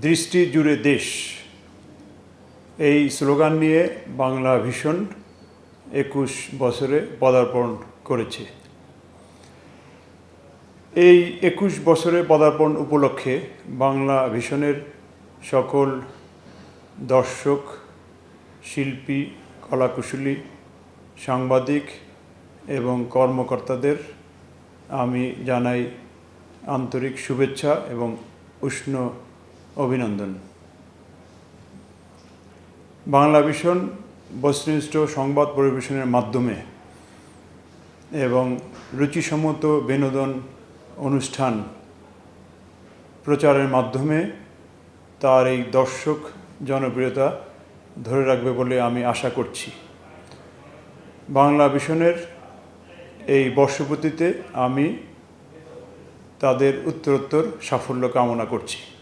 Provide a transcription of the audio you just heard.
দৃষ্টি জুড়ে দেশ এই স্লোগান নিয়ে বাংলা ভিশন ২১ বছরে পদার্পণ করেছে। এই ২১ বছরে পদার্পণ উপলক্ষে বাংলা ভিশনের সকল দর্শক, শিল্পী, কলাকুশলী, সাংবাদিক এবং কর্মকর্তাদের আমি জানাই আন্তরিক শুভেচ্ছা এবং উষ্ণ অভিনন্দন। বাংলা ভিশন বস্তুনিষ্ঠ সংবাদ পরিবেশনের মাধ্যমে এবং রুচিসম্মত বিনোদন অনুষ্ঠান প্রচারের মাধ্যমে তার এই দর্শক জনপ্রিয়তা ধরে রাখবে বলে আমি আশা করছি। বাংলা ভিশনের এই বর্ষপূর্তিতে আমি তাদের উত্তরোত্তর সাফল্য কামনা করছি।